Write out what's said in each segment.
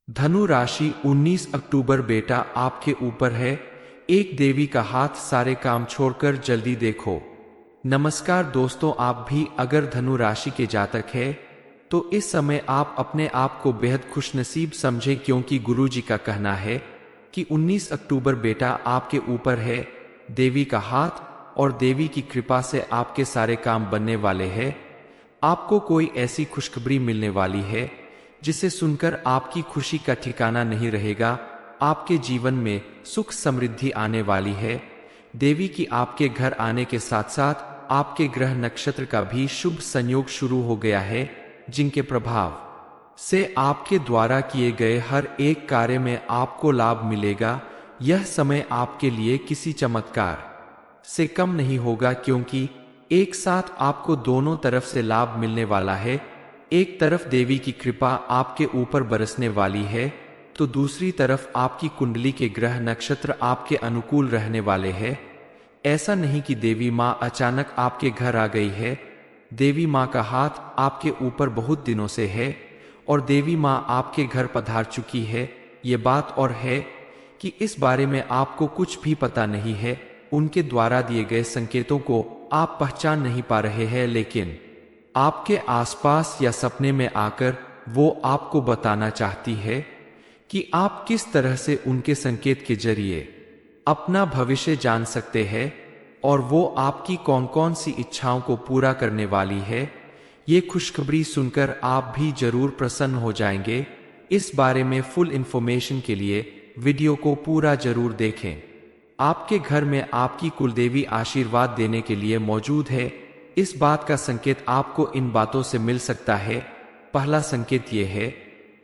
धनु राशि 19 अक्टूबर बेटा आपके ऊपर है। एक देवी का हाथ, सारे काम छोड़कर जल्दी देखो। नमस्कार दोस्तों, आप भी अगर धनु राशि के जातक है तो इस समय आप अपने आप को बेहद खुशनसीब समझें, क्योंकि गुरुजी का कहना है कि 19 अक्टूबर बेटा आपके ऊपर है। देवी का हाथ और देवी की कृपा से आपके सारे काम बनने वाले हैं। आपको कोई ऐसी खुशखबरी मिलने वाली है जिसे सुनकर आपकी खुशी का ठिकाना नहीं रहेगा। आपके जीवन में सुख समृद्धि आने वाली है। देवी की आपके घर आने के साथ साथ आपके ग्रह नक्षत्र का भी शुभ संयोग शुरू हो गया है, जिनके प्रभाव से आपके द्वारा किए गए हर एक कार्य में आपको लाभ मिलेगा। यह समय आपके लिए किसी चमत्कार से कम नहीं होगा, क्योंकि एक साथ आपको दोनों तरफ से लाभ मिलने वाला है। एक तरफ देवी की कृपा आपके ऊपर बरसने वाली है, तो दूसरी तरफ आपकी कुंडली के ग्रह नक्षत्र आपके अनुकूल रहने वाले हैं। ऐसा नहीं कि देवी माँ अचानक आपके घर आ गई है। देवी माँ का हाथ आपके ऊपर बहुत दिनों से है और देवी माँ आपके घर पधार चुकी है। ये बात और है कि इस बारे में आपको कुछ भी पता नहीं है। उनके द्वारा दिए गए संकेतों को आप पहचान नहीं पा रहे हैं, लेकिन आपके आसपास या सपने में आकर वो आपको बताना चाहती है कि आप किस तरह से उनके संकेत के जरिए अपना भविष्य जान सकते हैं और वो आपकी कौन कौन सी इच्छाओं को पूरा करने वाली है। ये खुशखबरी सुनकर आप भी जरूर प्रसन्न हो जाएंगे। इस बारे में फुल इंफॉर्मेशन के लिए वीडियो को पूरा जरूर देखें। आपके घर में आपकी कुलदेवी आशीर्वाद देने के लिए मौजूद है। इस बात का संकेत आपको इन बातों से मिल सकता है। पहला संकेत यह है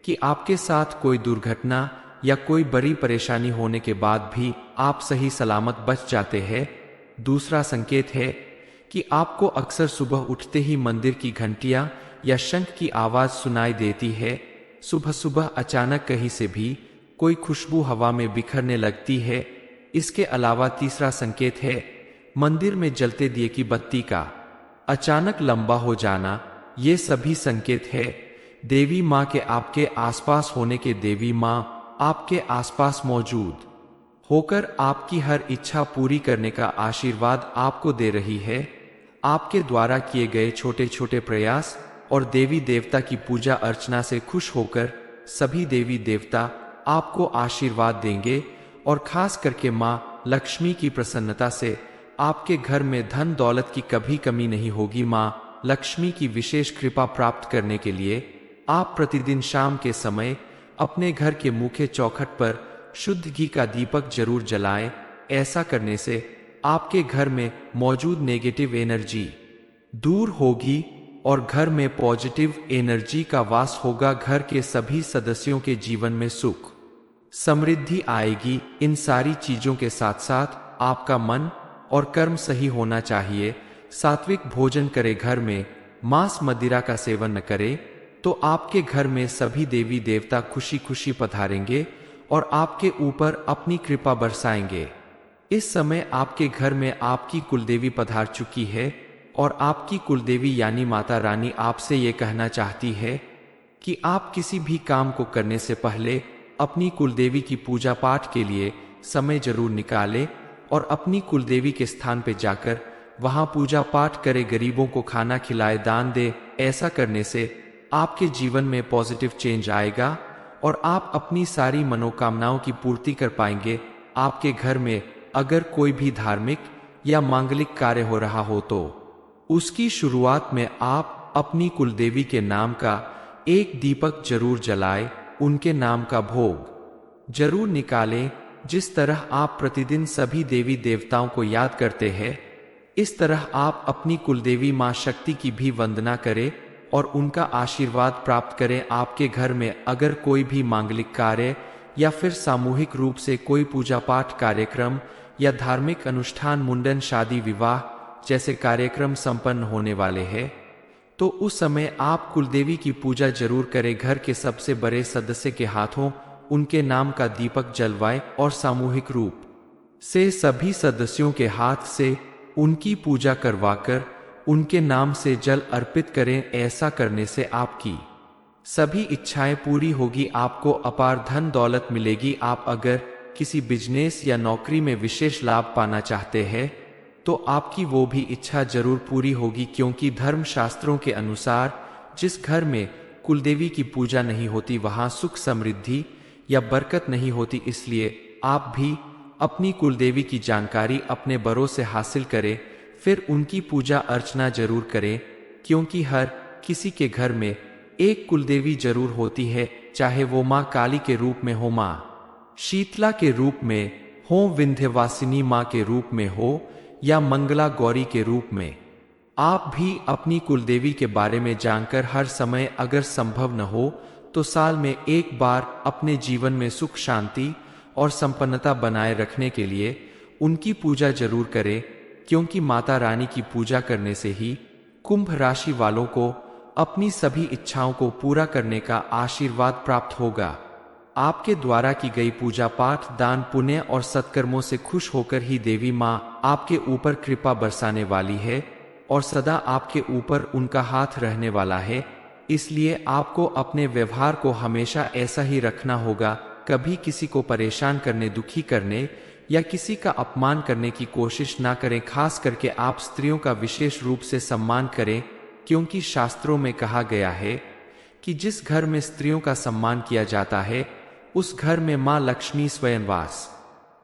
कि आपके साथ कोई दुर्घटना या कोई बड़ी परेशानी होने के बाद भी आप सही सलामत बच जाते हैं। दूसरा संकेत है कि आपको अक्सर सुबह उठते ही मंदिर की घंटियां या शंख की आवाज सुनाई देती है। सुबह सुबह अचानक कहीं से भी कोई खुशबू हवा में बिखरने लगती है। इसके अलावा तीसरा संकेत है मंदिर में जलते दिए की बत्ती का अचानक लंबा हो जाना। ये सभी संकेत है देवी माँ के आपके आसपास होने के। देवी माँ आपके आसपास मौजूद होकर आपकी हर इच्छा पूरी करने का आशीर्वाद आपको दे रही है। आपके द्वारा किए गए छोटे छोटे प्रयास और देवी देवता की पूजा अर्चना से खुश होकर सभी देवी देवता आपको आशीर्वाद देंगे और खास करके माँ लक्ष्मी की प्रसन्नता से आपके घर में धन दौलत की कभी कमी नहीं होगी। माँ लक्ष्मी की विशेष कृपा प्राप्त करने के लिए आप प्रतिदिन शाम के समय अपने घर के मुख्य चौखट पर शुद्ध घी का दीपक जरूर जलाएं। ऐसा करने से आपके घर में मौजूद नेगेटिव एनर्जी दूर होगी और घर में पॉजिटिव एनर्जी का वास होगा। घर के सभी सदस्यों के जीवन में सुख समृद्धि आएगी। इन सारी चीजों के साथ साथ आपका मन और कर्म सही होना चाहिए। सात्विक भोजन करे, घर में मांस मदिरा का सेवन न करे, तो आपके घर में सभी देवी देवता खुशी खुशी पधारेंगे और आपके ऊपर अपनी कृपा बरसाएंगे। इस समय आपके घर में आपकी कुलदेवी पधार चुकी है और आपकी कुलदेवी यानी माता रानी आपसे ये कहना चाहती है कि आप किसी भी काम को करने से पहले अपनी कुलदेवी की पूजा पाठ के लिए समय जरूर निकालें और अपनी कुलदेवी के स्थान पर जाकर वहां पूजा पाठ करे, गरीबों को खाना खिलाए, दान दे। ऐसा करने से आपके जीवन में पॉजिटिव चेंज आएगा और आप अपनी सारी मनोकामनाओं की पूर्ति कर पाएंगे। आपके घर में अगर कोई भी धार्मिक या मांगलिक कार्य हो रहा हो तो उसकी शुरुआत में आप अपनी कुलदेवी के नाम का एक दीपक जरूर जलाएं, उनके नाम का भोग जरूर निकालें। जिस तरह आप प्रतिदिन सभी देवी देवताओं को याद करते हैं, इस तरह आप अपनी कुलदेवी मां शक्ति की भी वंदना करें और उनका आशीर्वाद प्राप्त करें। आपके घर में अगर कोई भी मांगलिक कार्य या फिर सामूहिक रूप से कोई पूजा पाठ कार्यक्रम या धार्मिक अनुष्ठान, मुंडन, शादी, विवाह जैसे कार्यक्रम संपन्न होने वाले हैं, तो उस समय आप कुलदेवी की पूजा जरूर करें। घर के सबसे बड़े सदस्य के हाथों उनके नाम का दीपक जलवाएं और सामूहिक रूप से सभी सदस्यों के हाथ से उनकी पूजा करवाकर उनके नाम से जल अर्पित करें। ऐसा करने से आपकी सभी इच्छाएं पूरी होगी, आपको अपार धन दौलत मिलेगी। आप अगर किसी बिजनेस या नौकरी में विशेष लाभ पाना चाहते हैं तो आपकी वो भी इच्छा जरूर पूरी होगी, क्योंकि धर्म शास्त्रों के अनुसार जिस घर में कुलदेवी की पूजा नहीं होती वहां सुख समृद्धि या बरकत नहीं होती। इसलिए आप भी अपनी कुलदेवी की जानकारी अपने बड़ों से हासिल करें, फिर उनकी पूजा अर्चना जरूर करें, क्योंकि हर किसी के घर में एक कुलदेवी जरूर होती है, चाहे वो माँ काली के रूप में हो, माँ शीतला के रूप में हो, विंध्यवासिनी माँ के रूप में हो या मंगला गौरी के रूप में। आप भी अपनी कुलदेवी के बारे में जानकर हर समय अगर संभव न हो तो साल में एक बार अपने जीवन में सुख शांति और संपन्नता बनाए रखने के लिए उनकी पूजा जरूर करें, क्योंकि माता रानी की पूजा करने से ही कुंभ राशि वालों को अपनी सभी इच्छाओं को पूरा करने का आशीर्वाद प्राप्त होगा। आपके द्वारा की गई पूजा पाठ दान पुण्य और सत्कर्मों से खुश होकर ही देवी माँ आपके ऊपर कृपा बरसाने वाली है और सदा आपके ऊपर उनका हाथ रहने वाला है। इसलिए आपको अपने व्यवहार को हमेशा ऐसा ही रखना होगा, कभी किसी को परेशान करने, दुखी करने या किसी का अपमान करने की कोशिश ना करें। खास करके आप स्त्रियों का विशेष रूप से सम्मान करें, क्योंकि शास्त्रों में कहा गया है कि जिस घर में स्त्रियों का सम्मान किया जाता है उस घर में मां लक्ष्मी स्वयं वास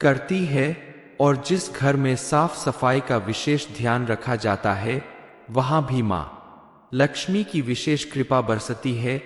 करती है, और जिस घर में साफ सफाई का विशेष ध्यान रखा जाता है वहां भी मां लक्ष्मी की विशेष कृपा बरसती है।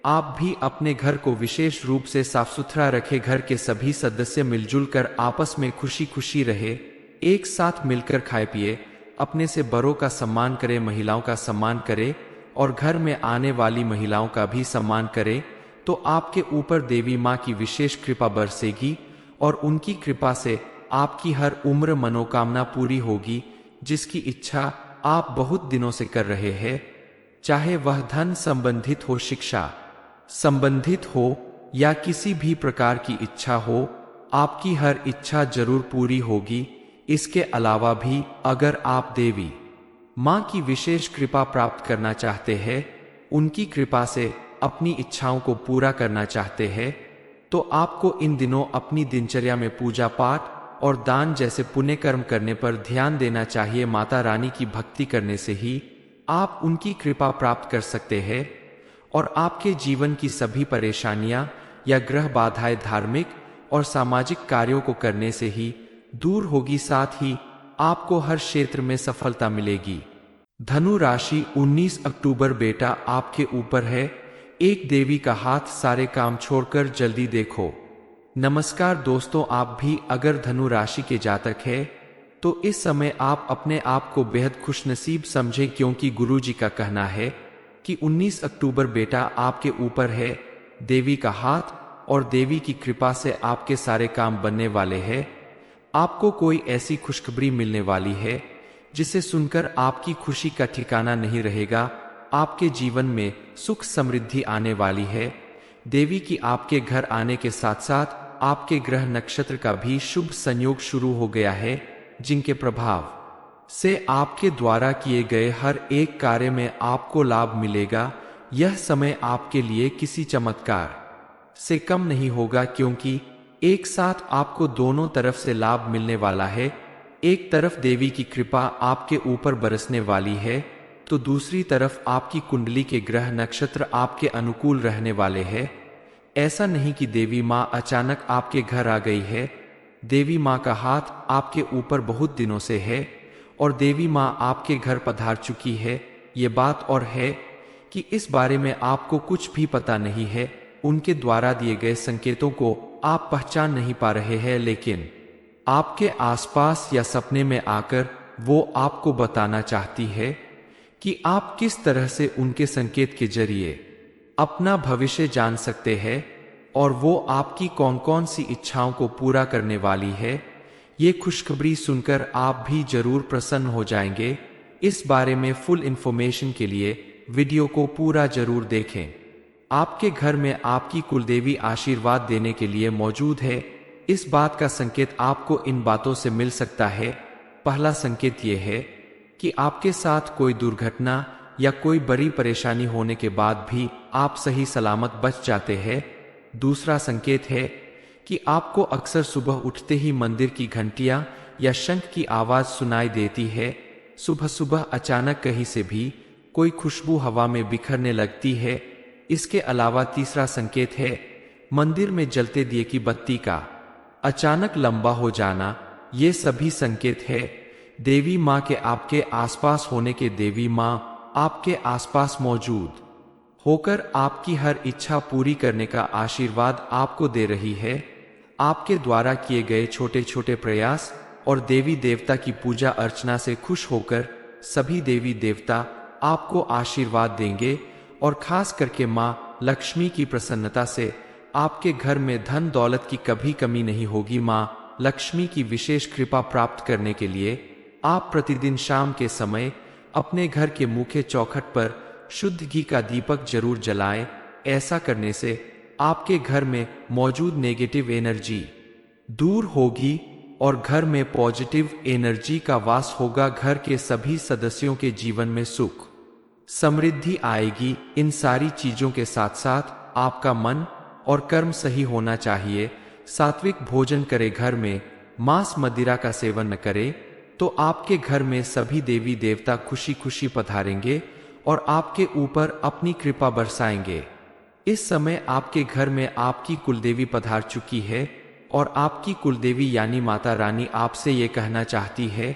आप भी अपने घर को विशेष रूप से साफ सुथरा रखें, घर के सभी सदस्य मिलजुल कर आपस में खुशी खुशी रहे, एक साथ मिलकर खाए पिए, अपने से बड़ों का सम्मान करें, महिलाओं का सम्मान करें और घर में आने वाली महिलाओं का भी सम्मान करें, तो आपके ऊपर देवी माँ की विशेष कृपा बरसेगी और उनकी कृपा से आपकी हर उम्र मनोकामना पूरी होगी, जिसकी इच्छा आप बहुत दिनों से कर रहे हैं, चाहे वह धन संबंधित हो, शिक्षा संबंधित हो या किसी भी प्रकार की इच्छा हो, आपकी हर इच्छा जरूर पूरी होगी। इसके अलावा भी अगर आप देवी माँ की विशेष कृपा प्राप्त करना चाहते हैं, उनकी कृपा से अपनी इच्छाओं को पूरा करना चाहते हैं, तो आपको इन दिनों अपनी दिनचर्या में पूजा पाठ और दान जैसे पुण्य कर्म करने पर ध्यान देना चाहिए। माता रानी की भक्ति करने से ही आप उनकी कृपा प्राप्त कर सकते हैं और आपके जीवन की सभी परेशानियां या ग्रह बाधाएं धार्मिक और सामाजिक कार्यों को करने से ही दूर होगी, साथ ही आपको हर क्षेत्र में सफलता मिलेगी। धनु राशि 19 अक्टूबर बेटा आपके ऊपर है, एक देवी का हाथ सारे काम छोड़कर जल्दी देखो। नमस्कार दोस्तों, आप भी अगर धनु राशि के जातक है तो इस समय आप अपने आप को बेहद खुशनसीब समझें, क्योंकि गुरुजी का कहना है कि 19 अक्टूबर बेटा आपके ऊपर है देवी का हाथ और देवी की कृपा से आपके सारे काम बनने वाले हैं। आपको कोई ऐसी खुशखबरी मिलने वाली है जिसे सुनकर आपकी खुशी का ठिकाना नहीं रहेगा। आपके जीवन में सुख समृद्धि आने वाली है। देवी की आपके घर आने के साथ साथ आपके ग्रह नक्षत्र का भी शुभ संयोग शुरू हो गया है, जिनके प्रभाव से आपके द्वारा किए गए हर एक कार्य में आपको लाभ मिलेगा। यह समय आपके लिए किसी चमत्कार से कम नहीं होगा, क्योंकि एक साथ आपको दोनों तरफ से लाभ मिलने वाला है। एक तरफ देवी की कृपा आपके ऊपर बरसने वाली है, तो दूसरी तरफ आपकी कुंडली के ग्रह नक्षत्र आपके अनुकूल रहने वाले हैं। ऐसा नहीं कि देवी माँ अचानक आपके घर आ गई है। देवी माँ का हाथ आपके ऊपर बहुत दिनों से है और देवी माँ आपके घर पधार चुकी है। ये बात और है कि इस बारे में आपको कुछ भी पता नहीं है। उनके द्वारा दिए गए संकेतों को आप पहचान नहीं पा रहे हैं, लेकिन आपके आसपास या सपने में आकर वो आपको बताना चाहती है कि आप किस तरह से उनके संकेत के जरिए अपना भविष्य जान सकते हैं और वो आपकी कौन कौन सी इच्छाओं को पूरा करने वाली है। ये खुशखबरी सुनकर आप भी जरूर प्रसन्न हो जाएंगे। इस बारे में फुल इंफॉर्मेशन के लिए वीडियो को पूरा जरूर देखें। आपके घर में आपकी कुलदेवी आशीर्वाद देने के लिए मौजूद है। इस बात का संकेत आपको इन बातों से मिल सकता है। पहला संकेत यह है कि आपके साथ कोई दुर्घटना या कोई बड़ी परेशानी होने के बाद भी आप सही सलामत बच जाते हैं। दूसरा संकेत है कि आपको अक्सर सुबह उठते ही मंदिर की घंटियां या शंख की आवाज सुनाई देती है। सुबह सुबह अचानक कहीं से भी कोई खुशबू हवा में बिखरने लगती है। इसके अलावा तीसरा संकेत है मंदिर में जलते दिए की बत्ती का अचानक लंबा हो जाना। ये सभी संकेत है देवी माँ के आपके आसपास होने के। देवी माँ आपके आसपास मौजूद होकर आपकी हर इच्छा पूरी करने का आशीर्वाद आपको दे रही है। आपके द्वारा किए गए छोटे छोटे प्रयास और देवी देवता की पूजा अर्चना से खुश होकर सभी देवी देवता आपको आशीर्वाद देंगे और खास करके माँ लक्ष्मी की प्रसन्नता से आपके घर में धन दौलत की कभी कमी नहीं होगी। माँ लक्ष्मी की विशेष कृपा प्राप्त करने के लिए आप प्रतिदिन शाम के समय अपने घर के मुख्य चौखट पर शुद्ध घी का दीपक जरूर जलाएं। ऐसा करने से आपके घर में मौजूद नेगेटिव एनर्जी दूर होगी और घर में पॉजिटिव एनर्जी का वास होगा। घर के सभी सदस्यों के जीवन में सुख समृद्धि आएगी। इन सारी चीजों के साथ साथ आपका मन और कर्म सही होना चाहिए। सात्विक भोजन करे, घर में मांस मदिरा का सेवन न करे, तो आपके घर में सभी देवी देवता खुशी खुशी पधारेंगे और आपके ऊपर अपनी कृपा बरसाएंगे। इस समय आपके घर में आपकी कुलदेवी पधार चुकी है और आपकी कुलदेवी यानी माता रानी आपसे ये कहना चाहती है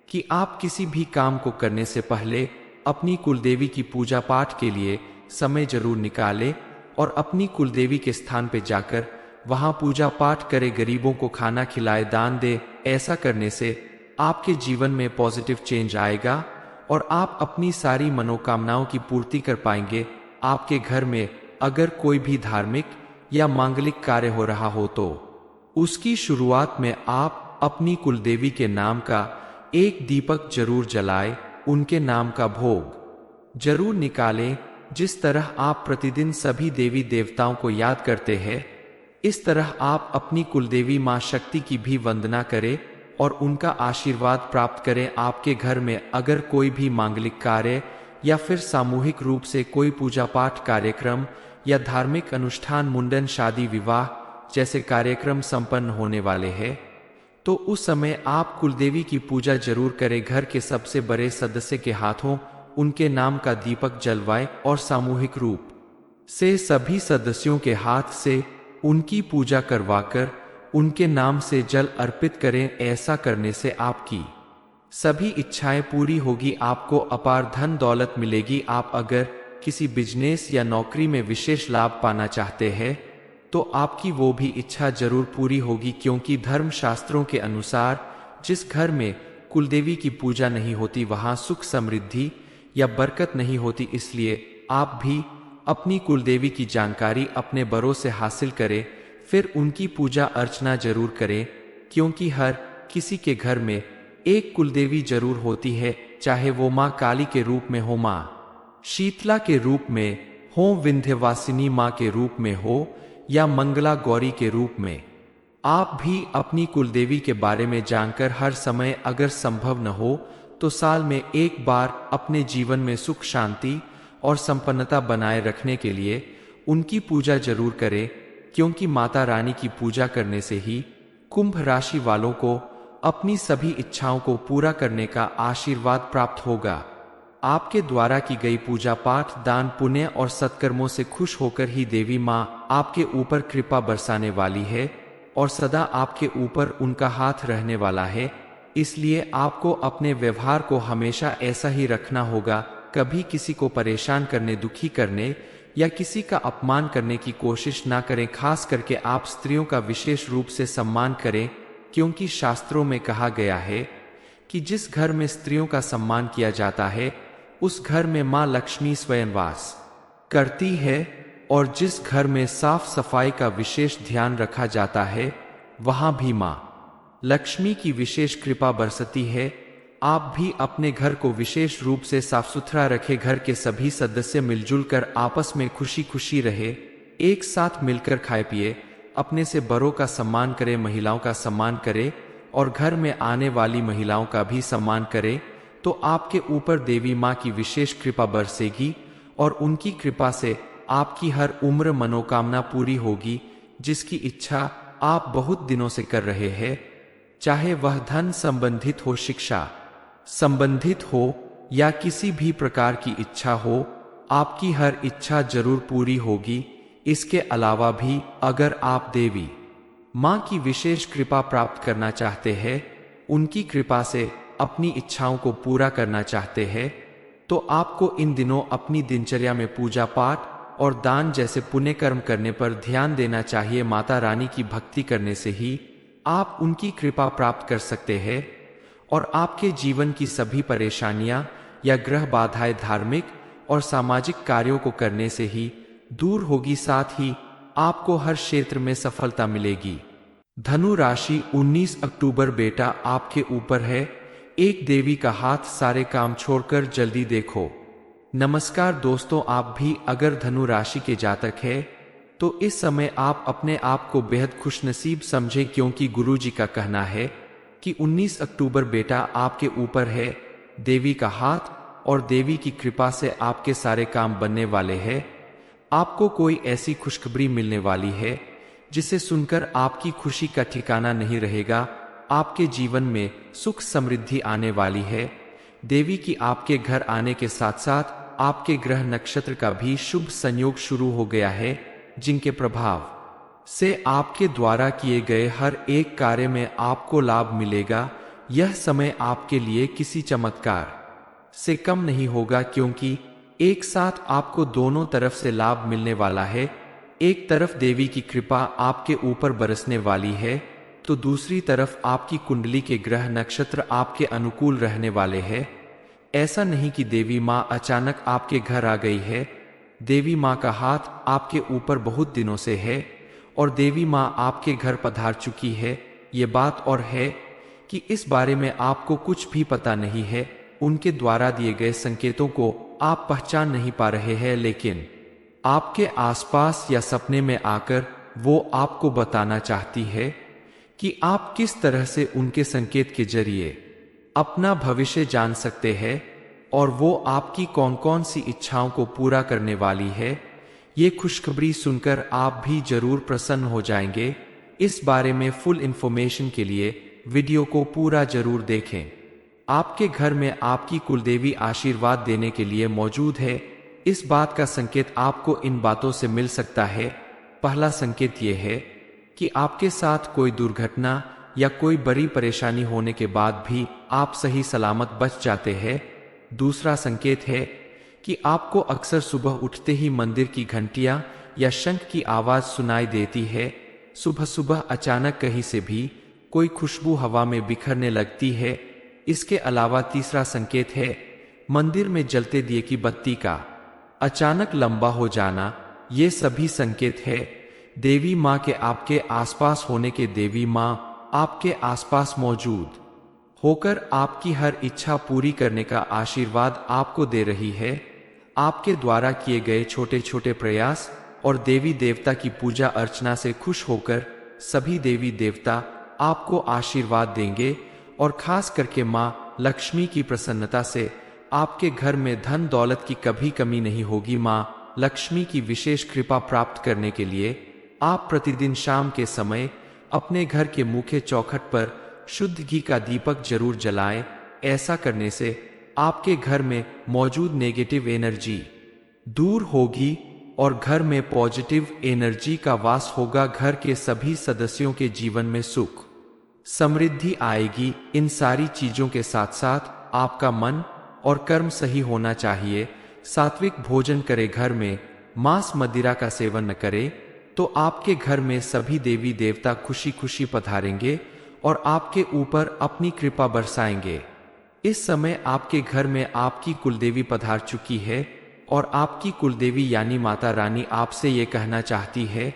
कि आप किसी भी काम को करने से पहले अपनी कुलदेवी की पूजा पाठ के लिए समय जरूर निकालें और अपनी कुलदेवी के स्थान पर जाकर वहां पूजा पाठ करे, गरीबों को खाना खिलाए, दान दे। ऐसा करने से आपके जीवन में पॉजिटिव चेंज आएगा और आप अपनी सारी मनोकामनाओं की पूर्ति कर पाएंगे। आपके घर में अगर कोई भी धार्मिक या मांगलिक कार्य हो रहा हो तो उसकी शुरुआत में आप अपनी कुलदेवी के नाम का एक दीपक जरूर जलाएं, उनके नाम का भोग जरूर निकालें। जिस तरह आप प्रतिदिन सभी देवी देवताओं को याद करते हैं, इस तरह आप अपनी कुलदेवी मां शक्ति की भी वंदना करें और उनका आशीर्वाद प्राप्त करें। आपके घर में अगर कोई भी मांगलिक कार्य या फिर सामूहिक रूप से कोई पूजा पाठ कार्यक्रम या धार्मिक अनुष्ठान, मुंडन, शादी, विवाह जैसे कार्यक्रम संपन्न होने वाले हैं, तो उस समय आप कुलदेवी की पूजा जरूर करें। घर के सबसे बड़े सदस्य के हाथों उनके नाम का दीपक जलवाएं और सामूहिक रूप से सभी सदस्यों के हाथ से उनकी पूजा करवाकर उनके नाम से जल अर्पित करें। ऐसा करने से आपकी सभी इच्छाएं पूरी होगी, आपको अपार धन दौलत मिलेगी। आप अगर किसी बिजनेस या नौकरी में विशेष लाभ पाना चाहते हैं तो आपकी वो भी इच्छा जरूर पूरी होगी, क्योंकि धर्म शास्त्रों के अनुसार जिस घर में कुलदेवी की पूजा नहीं होती वहां सुख समृद्धि या बरकत नहीं होती। इसलिए आप भी अपनी कुलदेवी की जानकारी अपने बड़ों से हासिल करें, फिर उनकी पूजा अर्चना जरूर करें, क्योंकि हर किसी के घर में एक कुलदेवी जरूर होती है, चाहे वो माँ काली के रूप में हो, माँ शीतला के रूप में हो, विंध्यवासिनी माँ के रूप में हो या मंगला गौरी के रूप में। आप भी अपनी कुलदेवी के बारे में जानकर हर समय अगर संभव न हो तो साल में एक बार अपने जीवन में सुख शांति और संपन्नता बनाए रखने के लिए उनकी पूजा जरूर करें, क्योंकि माता रानी की पूजा करने से ही कुंभ राशि वालों को अपनी सभी इच्छाओं को पूरा करने का आशीर्वाद प्राप्त होगा। आपके द्वारा की गई पूजा पाठ, दान, पुण्य और सत्कर्मों से खुश होकर ही देवी माँ आपके ऊपर कृपा बरसाने वाली है और सदा आपके ऊपर उनका हाथ रहने वाला है। इसलिए आपको अपने व्यवहार को हमेशा ऐसा ही रखना होगा। कभी किसी को परेशान करने, दुखी करने या किसी का अपमान करने की कोशिश ना करें। खास करके आप स्त्रियों का विशेष रूप से सम्मान करें, क्योंकि शास्त्रों में कहा गया है कि जिस घर में स्त्रियों का सम्मान किया जाता है उस घर में मां लक्ष्मी स्वयं वास करती है, और जिस घर में साफ सफाई का विशेष ध्यान रखा जाता है वहां भी मां लक्ष्मी की विशेष कृपा बरसती है। आप भी अपने घर को विशेष रूप से साफ सुथरा रखें। घर के सभी सदस्य मिलजुल कर आपस में खुशी खुशी रहे, एक साथ मिलकर खाए पिए, अपने से बड़ों का सम्मान करें, महिलाओं का सम्मान करें और घर में आने वाली महिलाओं का भी सम्मान करें, तो आपके ऊपर देवी माँ की विशेष कृपा बरसेगी और उनकी कृपा से आपकी हर उम्र मनोकामना पूरी होगी, जिसकी इच्छा आप बहुत दिनों से कर रहे हैं। चाहे वह धन संबंधित हो, शिक्षा संबंधित हो या किसी भी प्रकार की इच्छा हो, आपकी हर इच्छा जरूर पूरी होगी। इसके अलावा भी अगर आप देवी माँ की विशेष कृपा प्राप्त करना चाहते हैं, उनकी कृपा से अपनी इच्छाओं को पूरा करना चाहते हैं, तो आपको इन दिनों अपनी दिनचर्या में पूजा पाठ और दान जैसे पुण्य कर्म करने पर ध्यान देना चाहिए। माता रानी की भक्ति करने से ही आप उनकी कृपा प्राप्त कर सकते हैं और आपके जीवन की सभी परेशानियां या ग्रह बाधाएं धार्मिक और सामाजिक कार्यों को करने से ही दूर होगी। साथ ही आपको हर क्षेत्र में सफलता मिलेगी। धनु राशि 19 अक्टूबर बेटा आपके ऊपर है। एक देवी का हाथ, सारे काम छोड़कर जल्दी देखो। नमस्कार दोस्तों, आप भी अगर धनु राशि के जातक है तो इस समय आप अपने आप को बेहद खुशनसीब समझें, क्योंकि गुरुजी का कहना है कि 19 अक्टूबर बेटा आपके ऊपर है। देवी का हाथ और देवी की कृपा से आपके सारे काम बनने वाले हैं। आपको कोई ऐसी खुशखबरी मिलने वाली है जिसे सुनकर आपकी खुशी का ठिकाना नहीं रहेगा। आपके जीवन में सुख समृद्धि आने वाली है। देवी की आपके घर आने के साथ साथ आपके ग्रह नक्षत्र का भी शुभ संयोग शुरू हो गया है, जिनके प्रभाव से आपके द्वारा किए गए हर एक कार्य में आपको लाभ मिलेगा। यह समय आपके लिए किसी चमत्कार से कम नहीं होगा, क्योंकि एक साथ आपको दोनों तरफ से लाभ मिलने वाला है। एक तरफ देवी की कृपा आपके ऊपर बरसने वाली है, तो दूसरी तरफ आपकी कुंडली के ग्रह नक्षत्र आपके अनुकूल रहने वाले हैं। ऐसा नहीं कि देवी माँ अचानक आपके घर आ गई है। देवी माँ का हाथ आपके ऊपर बहुत दिनों से है और देवी माँ आपके घर पधार चुकी है। ये बात और है कि इस बारे में आपको कुछ भी पता नहीं है। उनके द्वारा दिए गए संकेतों को आप पहचान नहीं पा रहे हैं, लेकिन आपके आसपास या सपने में आकर वो आपको बताना चाहती है कि आप किस तरह से उनके संकेत के जरिए अपना भविष्य जान सकते हैं और वो आपकी कौन कौन सी इच्छाओं को पूरा करने वाली है। ये खुशखबरी सुनकर आप भी जरूर प्रसन्न हो जाएंगे। इस बारे में फुल इंफॉर्मेशन के लिए वीडियो को पूरा जरूर देखें। आपके घर में आपकी कुलदेवी आशीर्वाद देने के लिए मौजूद है। इस बात का संकेत आपको इन बातों से मिल सकता है। पहला संकेत यह है कि आपके साथ कोई दुर्घटना या कोई बड़ी परेशानी होने के बाद भी आप सही सलामत बच जाते हैं। दूसरा संकेत है कि आपको अक्सर सुबह उठते ही मंदिर की घंटियां या शंख की आवाज सुनाई देती है। सुबह सुबह अचानक कहीं से भी कोई खुशबू हवा में बिखरने लगती है। इसके अलावा तीसरा संकेत है मंदिर में जलते दिए की बत्ती का अचानक लंबा हो जाना। ये सभी संकेत है देवी माँ के आपके आसपास होने के। देवी माँ आपके आसपास मौजूद होकर आपकी हर इच्छा पूरी करने का आशीर्वाद आपको दे रही है। आपके द्वारा किए गए छोटे छोटे प्रयास और देवी देवता की पूजा अर्चना से खुश होकर सभी देवी देवता आपको आशीर्वाद देंगे और खास करके माँ लक्ष्मी की प्रसन्नता से आपके घर में धन दौलत की कभी कमी नहीं होगी। माँ लक्ष्मी की विशेष कृपा प्राप्त करने के लिए आप प्रतिदिन शाम के समय अपने घर के मुख्य चौखट पर शुद्ध घी का दीपक जरूर जलाएं। ऐसा करने से आपके घर में मौजूद नेगेटिव एनर्जी दूर होगी और घर में पॉजिटिव एनर्जी का वास होगा। घर के सभी सदस्यों के जीवन में सुख समृद्धि आएगी। इन सारी चीजों के साथ साथ आपका मन और कर्म सही होना चाहिए। सात्विक भोजन करे, घर में मांस मदिरा का सेवन न करे, तो आपके घर में सभी देवी देवता खुशी खुशी पधारेंगे और आपके ऊपर अपनी कृपा बरसाएंगे। इस समय आपके घर में आपकी कुलदेवी पधार चुकी है और आपकी कुलदेवी यानी माता रानी आपसे ये कहना चाहती है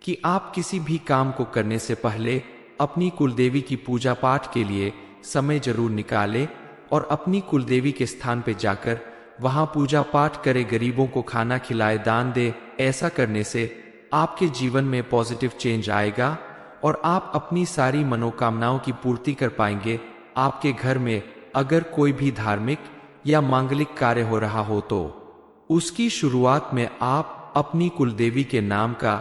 कि आप किसी भी काम को करने से पहले अपनी कुलदेवी की पूजा पाठ के लिए समय जरूर निकालें और अपनी कुलदेवी के स्थान पर जाकर वहां पूजा पाठ करे, गरीबों को खाना खिलाए, दान दे। ऐसा करने से आपके जीवन में पॉजिटिव चेंज आएगा और आप अपनी सारी मनोकामनाओं की पूर्ति कर पाएंगे। आपके घर में अगर कोई भी धार्मिक या मांगलिक कार्य हो रहा हो तो उसकी शुरुआत में आप अपनी कुलदेवी के नाम का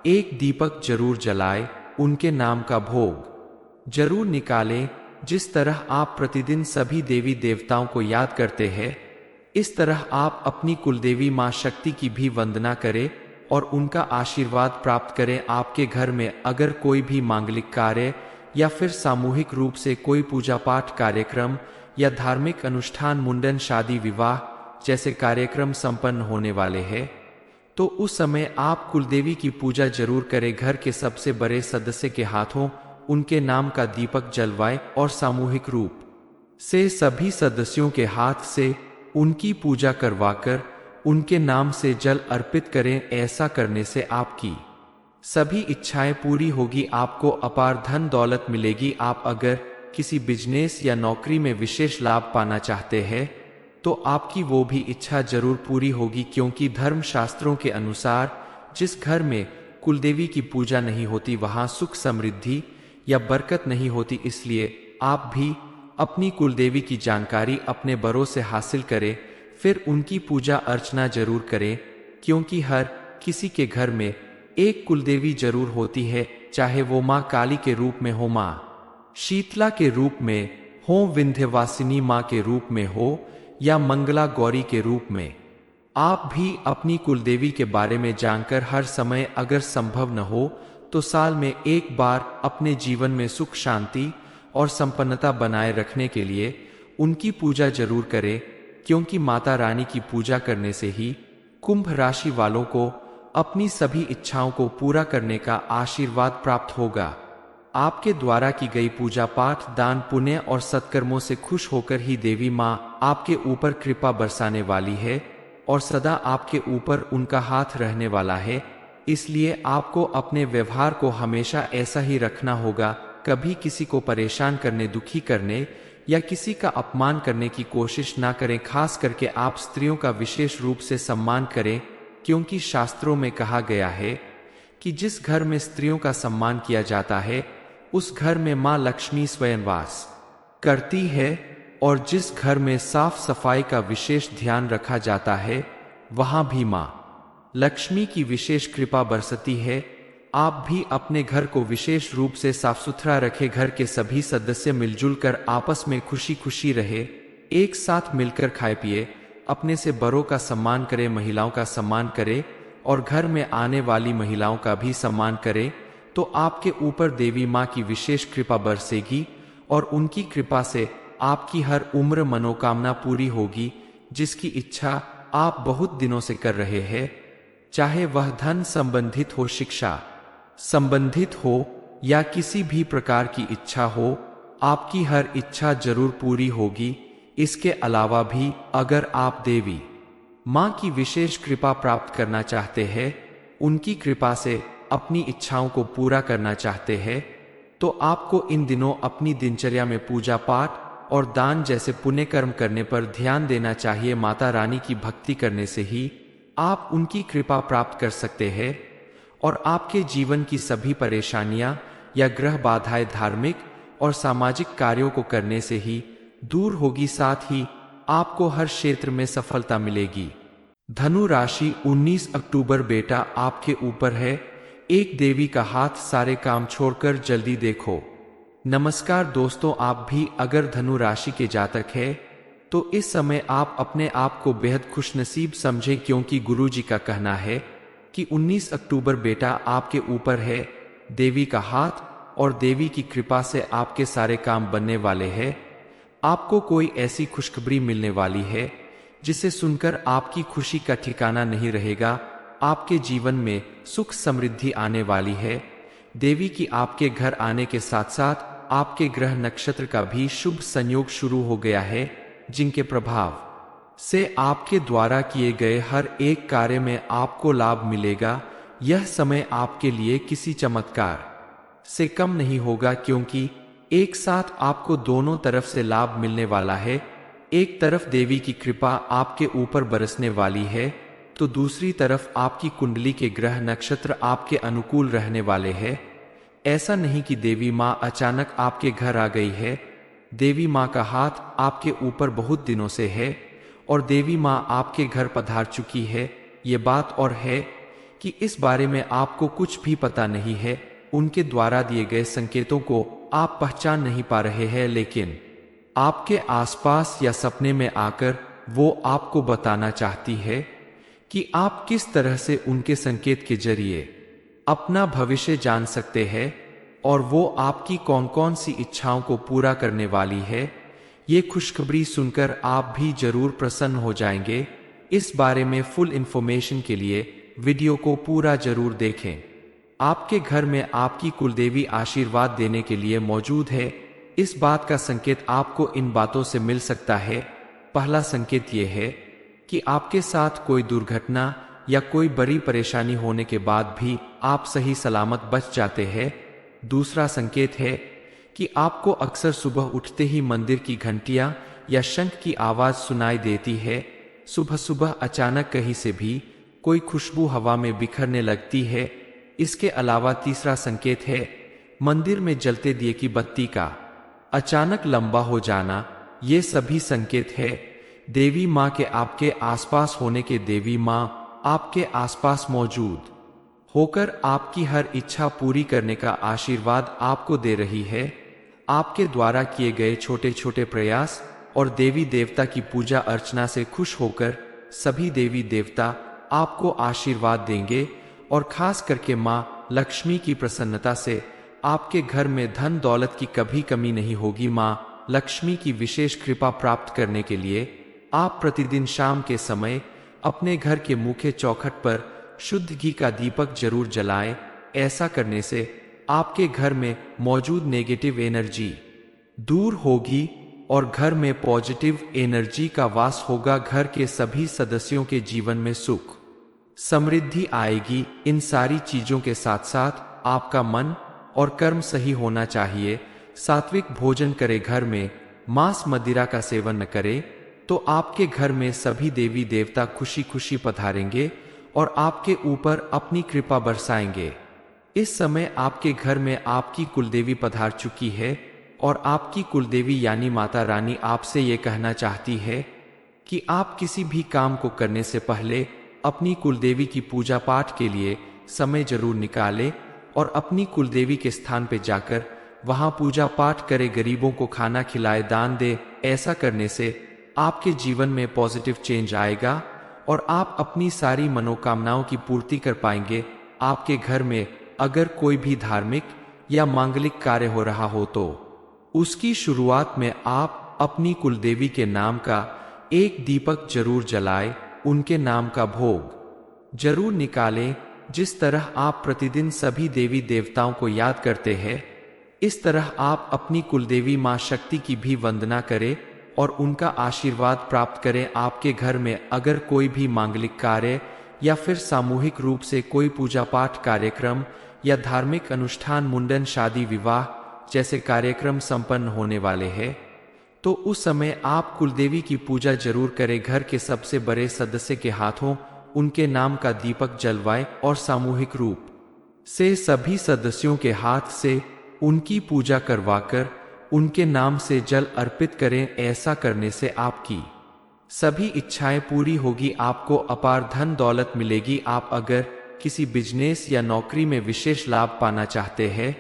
एक दीपक जरूर जलाए, उनके नाम का भोग जरूर निकालें। जिस तरह आप प्रतिदिन सभी देवी देवताओं को याद करते हैं, इस तरह आप अपनी कुलदेवी मां शक्ति की भी वंदना करें और उनका आशीर्वाद प्राप्त करें। आपके घर में अगर कोई भी मांगलिक कार्य या फिर सामूहिक रूप से कोई पूजा पाठ कार्यक्रम या धार्मिक अनुष्ठान, मुंडन, शादी, विवाह जैसे कार्यक्रम संपन्न होने वाले हैं, तो उस समय आप कुलदेवी की पूजा जरूर करें। घर के सबसे बड़े सदस्य के हाथों उनके नाम का दीपक जलवाएं और सामूहिक रूप से सभी सदस्यों के हाथ से उनकी पूजा करवाकर उनके नाम से जल अर्पित करें। ऐसा करने से आपकी सभी इच्छाएं पूरी होगी, आपको अपार धन दौलत मिलेगी। आप अगर किसी बिजनेस या नौकरी में विशेष लाभ पाना चाहते हैं तो आपकी वो भी इच्छा जरूर पूरी होगी, क्योंकि धर्म शास्त्रों के अनुसार जिस घर में कुलदेवी की पूजा नहीं होती वहां सुख, समृद्धि या बरकत नहीं होती। इसलिए आप भी अपनी कुलदेवी की जानकारी अपने बड़ों से हासिल करें, फिर उनकी पूजा अर्चना जरूर करें, क्योंकि हर किसी के घर में एक कुलदेवी जरूर होती है, चाहे वो माँ काली के रूप में हो, माँ शीतला के रूप में हो, विंध्यवासिनी माँ के रूप में हो या मंगला गौरी के रूप में। आप भी अपनी कुलदेवी के बारे में जानकर हर समय, अगर संभव न हो तो साल में एक बार, अपने जीवन में सुख, शांति और संपन्नता बनाए रखने के लिए उनकी पूजा जरूर करें, क्योंकि माता रानी की पूजा करने से ही कुंभ राशि वालों को अपनी सभी इच्छाओं को पूरा करने का आशीर्वाद प्राप्त होगा। आपके द्वारा की गई पूजा पाठ, दान, पुण्य और सत्कर्मों से खुश होकर ही देवी माँ आपके ऊपर कृपा बरसाने वाली है और सदा आपके ऊपर उनका हाथ रहने वाला है। इसलिए आपको अपने व्यवहार को हमेशा ऐसा ही रखना होगा, कभी किसी को परेशान करने, दुखी करने या किसी का अपमान करने की कोशिश ना करें। खास करके आप स्त्रियों का विशेष रूप से सम्मान करें, क्योंकि शास्त्रों में कहा गया है कि जिस घर में स्त्रियों का सम्मान किया जाता है उस घर में मां लक्ष्मी स्वयं वास करती है, और जिस घर में साफ सफाई का विशेष ध्यान रखा जाता है वहां भी मां लक्ष्मी की विशेष कृपा बरसती है। आप भी अपने घर को विशेष रूप से साफ सुथरा रखें, घर के सभी सदस्य मिलजुल कर आपस में खुशी खुशी रहे, एक साथ मिलकर खाए पिए, अपने से बड़ों का सम्मान करें, महिलाओं का सम्मान करें और घर में आने वाली महिलाओं का भी सम्मान करें, तो आपके ऊपर देवी माँ की विशेष कृपा बरसेगी और उनकी कृपा से आपकी हर उम्र मनोकामना पूरी होगी, जिसकी इच्छा आप बहुत दिनों से कर रहे हैं, चाहे वह धन संबंधित हो, शिक्षा संबंधित हो या किसी भी प्रकार की इच्छा हो, आपकी हर इच्छा जरूर पूरी होगी। इसके अलावा भी अगर आप देवी माँ की विशेष कृपा प्राप्त करना चाहते हैं, उनकी कृपा से अपनी इच्छाओं को पूरा करना चाहते हैं, तो आपको इन दिनों अपनी दिनचर्या में पूजा पाठ और दान जैसे पुण्य कर्म करने पर ध्यान देना चाहिए। माता रानी की भक्ति करने से ही आप उनकी कृपा प्राप्त कर सकते हैं और आपके जीवन की सभी परेशानियां या ग्रह बाधाएं धार्मिक और सामाजिक कार्यों को करने से ही दूर होगी, साथ ही आपको हर क्षेत्र में सफलता मिलेगी। धनु राशि, 19 अक्टूबर बेटा आपके ऊपर है, एक देवी का हाथ सारे काम छोड़कर जल्दी देखो। नमस्कार दोस्तों, आप भी अगर धनु राशि के जातक है तो इस समय आप अपने आप को बेहद खुशनसीब समझें, क्योंकि गुरुजी का कहना है कि 19 अक्टूबर बेटा आपके ऊपर है, देवी का हाथ और देवी की कृपा से आपके सारे काम बनने वाले हैं। आपको कोई ऐसी खुशखबरी मिलने वाली है जिसे सुनकर आपकी खुशी का ठिकाना नहीं रहेगा। आपके जीवन में सुख समृद्धि आने वाली है। देवी की आपके घर आने के साथ साथ आपके ग्रह नक्षत्र का भी शुभ संयोग शुरू हो गया है, जिनके प्रभाव से आपके द्वारा किए गए हर एक कार्य में आपको लाभ मिलेगा। यह समय आपके लिए किसी चमत्कार से कम नहीं होगा, क्योंकि एक साथ आपको दोनों तरफ से लाभ मिलने वाला है। एक तरफ देवी की कृपा आपके ऊपर बरसने वाली है, तो दूसरी तरफ आपकी कुंडली के ग्रह नक्षत्र आपके अनुकूल रहने वाले हैं। ऐसा नहीं कि देवी माँ अचानक आपके घर आ गई है। देवी माँ का हाथ आपके ऊपर बहुत दिनों से है और देवी माँ आपके घर पधार चुकी है। ये बात और है कि इस बारे में आपको कुछ भी पता नहीं है, उनके द्वारा दिए गए संकेतों को आप पहचान नहीं पा रहे हैं, लेकिन आपके आसपास या सपने में आकर वो आपको बताना चाहती है कि आप किस तरह से उनके संकेत के जरिए अपना भविष्य जान सकते हैं और वो आपकी कौन कौन सी इच्छाओं को पूरा करने वाली है। ये खुशखबरी सुनकर आप भी जरूर प्रसन्न हो जाएंगे। इस बारे में फुल इंफॉर्मेशन के लिए वीडियो को पूरा जरूर देखें। आपके घर में आपकी कुलदेवी आशीर्वाद देने के लिए मौजूद है। इस बात का संकेत आपको इन बातों से मिल सकता है। पहला संकेत यह है कि आपके साथ कोई दुर्घटना या कोई बड़ी परेशानी होने के बाद भी आप सही सलामत बच जाते हैं। दूसरा संकेत है कि आपको अक्सर सुबह उठते ही मंदिर की घंटियां या शंख की आवाज सुनाई देती है। सुबह सुबह अचानक कहीं से भी कोई खुशबू हवा में बिखरने लगती है। इसके अलावा तीसरा संकेत है मंदिर में जलते दिए की बत्ती का अचानक लंबा हो जाना। ये सभी संकेत है देवी माँ के आपके आसपास होने के। देवी माँ आपके आसपास मौजूद होकर आपकी हर इच्छा पूरी करने का आशीर्वाद आपको दे रही है। आपके द्वारा किए गए छोटे छोटे प्रयास और देवी देवता की पूजा अर्चना से खुश होकर सभी देवी देवता आपको आशीर्वाद देंगे और खास करके माँ लक्ष्मी की प्रसन्नता से आपके घर में धन दौलत की कभी कमी नहीं होगी। माँ लक्ष्मी की विशेष कृपा प्राप्त करने के लिए आप प्रतिदिन शाम के समय अपने घर के मुख्य चौखट पर शुद्ध घी का दीपक जरूर जलाएं। ऐसा करने से आपके घर में मौजूद नेगेटिव एनर्जी दूर होगी और घर में पॉजिटिव एनर्जी का वास होगा। घर के सभी सदस्यों के जीवन में सुख समृद्धि आएगी। इन सारी चीजों के साथ साथ आपका मन और कर्म सही होना चाहिए। सात्विक भोजन करे, घर में मांस मदिरा का सेवन न करे, तो आपके घर में सभी देवी देवता खुशी खुशी पधारेंगे और आपके ऊपर अपनी कृपा बरसाएंगे। इस समय आपके घर में आपकी कुलदेवी पधार चुकी है और आपकी कुलदेवी यानी माता रानी आपसे ये कहना चाहती है कि आप किसी भी काम को करने से पहले अपनी कुलदेवी की पूजा पाठ के लिए समय जरूर निकालें और अपनी कुलदेवी के स्थान पे जाकर वहां पूजा पाठ करे, गरीबों को खाना खिलाए, दान दे। ऐसा करने से आपके जीवन में पॉजिटिव चेंज आएगा और आप अपनी सारी मनोकामनाओं की पूर्ति कर पाएंगे। आपके घर में अगर कोई भी धार्मिक या मांगलिक कार्य हो रहा हो तो उसकी शुरुआत में आप अपनी कुलदेवी के नाम का एक दीपक जरूर जलाएं, उनके नाम का भोग जरूर निकालें। जिस तरह आप प्रतिदिन सभी देवी देवताओं को याद करते हैं, इस तरह आप अपनी कुलदेवी मां शक्ति की भी वंदना करें और उनका आशीर्वाद प्राप्त करें। आपके घर में अगर कोई भी मांगलिक कार्य या फिर सामूहिक रूप से कोई पूजा पाठ कार्यक्रम या धार्मिक अनुष्ठान, मुंडन, शादी, विवाह जैसे कार्यक्रम संपन्न होने वाले हैं, तो उस समय आप कुलदेवी की पूजा जरूर करें। घर के सबसे बड़े सदस्य के हाथों उनके नाम का दीपक जलवाएं और सामूहिक रूप से सभी सदस्यों के हाथ से उनकी पूजा करवाकर उनके नाम से जल अर्पित करें। ऐसा करने से आपकी सभी इच्छाएं पूरी होगी, आपको अपार धन दौलत मिलेगी। आप अगर किसी बिजनेस या नौकरी में विशेष लाभ पाना चाहते हैं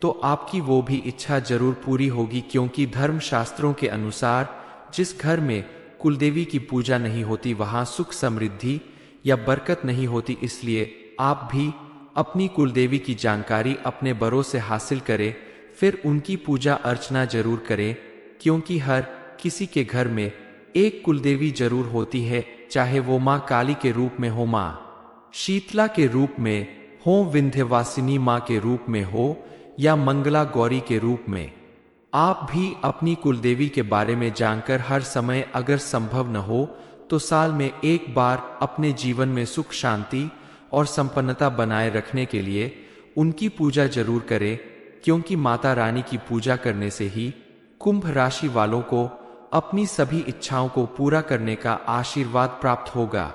तो आपकी वो भी इच्छा जरूर पूरी होगी, क्योंकि धर्म शास्त्रों के अनुसार जिस घर में कुलदेवी की पूजा नहीं होती वहां सुख समृद्धि या बरकत नहीं होती। इसलिए आप भी अपनी कुलदेवी की जानकारी अपने बड़ों से हासिल करें, फिर उनकी पूजा अर्चना जरूर करें, क्योंकि हर किसी के घर में एक कुलदेवी जरूर होती है, चाहे वो माँ काली के रूप में हो, माँ शीतला के रूप में हो, विंध्यवासिनी माँ के रूप में हो या मंगला गौरी के रूप में। आप भी अपनी कुलदेवी के बारे में जानकर हर समय अगर संभव न हो तो साल में एक बार अपने जीवन में सुख शांति और संपन्नता बनाए रखने के लिए उनकी पूजा जरूर करें, क्योंकि माता रानी की पूजा करने से ही कुंभ राशि वालों को अपनी सभी इच्छाओं को पूरा करने का आशीर्वाद प्राप्त होगा।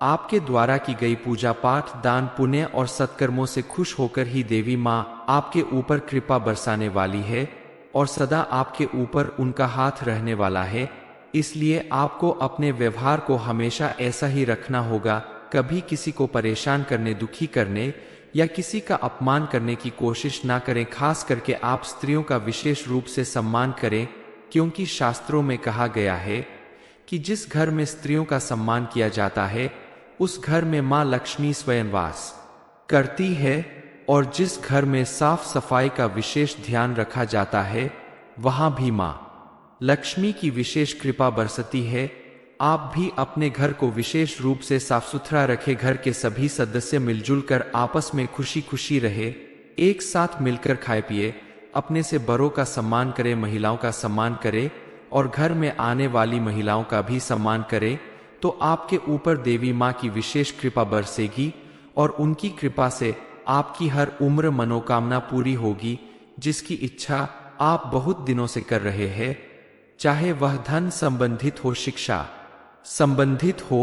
आपके द्वारा की गई पूजा पाठ, दान, पुण्य और सत्कर्मों से खुश होकर ही देवी माँ आपके ऊपर कृपा बरसाने वाली है और सदा आपके ऊपर उनका हाथ रहने वाला है। इसलिए आपको अपने व्यवहार को हमेशा ऐसा ही रखना होगा। कभी किसी को परेशान करने, दुखी करने या किसी का अपमान करने की कोशिश ना करें। खास करके आप स्त्रियों का विशेष रूप से सम्मान करें, क्योंकि शास्त्रों में कहा गया है कि जिस घर में स्त्रियों का सम्मान किया जाता है उस घर में मां लक्ष्मी स्वयं वास करती है, और जिस घर में साफ सफाई का विशेष ध्यान रखा जाता है वहां भी मां लक्ष्मी की विशेष कृपा बरसती है। आप भी अपने घर को विशेष रूप से साफ सुथरा रखें। घर के सभी सदस्य मिलजुल कर आपस में खुशी खुशी रहे, एक साथ मिलकर खाए पिए, अपने से बड़ों का सम्मान करें, महिलाओं का सम्मान करें और घर में आने वाली महिलाओं का भी सम्मान करें, तो आपके ऊपर देवी माँ की विशेष कृपा बरसेगी और उनकी कृपा से आपकी हर उम्र मनोकामना पूरी होगी, जिसकी इच्छा आप बहुत दिनों से कर रहे हैं। चाहे वह धन संबंधित हो, शिक्षा संबंधित हो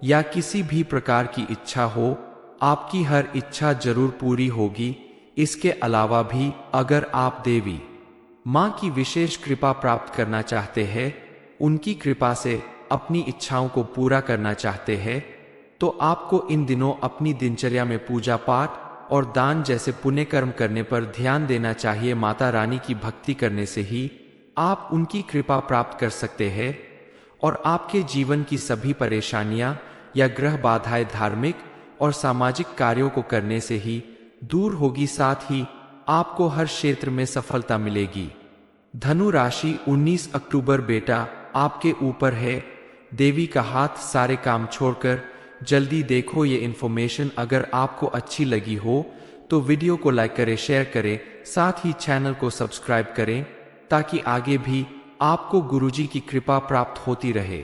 या किसी भी प्रकार की इच्छा हो, आपकी हर इच्छा जरूर पूरी होगी। इसके अलावा भी अगर आप देवी माँ की विशेष कृपा प्राप्त करना चाहते हैं, उनकी कृपा से अपनी इच्छाओं को पूरा करना चाहते हैं, तो आपको इन दिनों अपनी दिनचर्या में पूजा पाठ और दान जैसे पुण्य कर्म करने पर ध्यान देना चाहिए। माता रानी की भक्ति करने से ही आप उनकी कृपा प्राप्त कर सकते हैं और आपके जीवन की सभी परेशानियां या ग्रह बाधाएं धार्मिक और सामाजिक कार्यों को करने से ही दूर होगी। साथ ही आपको हर क्षेत्र में सफलता मिलेगी। धनु राशि 19 अक्टूबर बेटा आपके ऊपर है। देवी का हाथ सारे काम छोड़कर जल्दी देखो। ये इन्फॉर्मेशन अगर आपको अच्छी लगी हो तो वीडियो को लाइक करें, शेयर करें, साथ ही चैनल को सब्सक्राइब करें ताकि आगे भी आपको गुरुजी की कृपा प्राप्त होती रहे।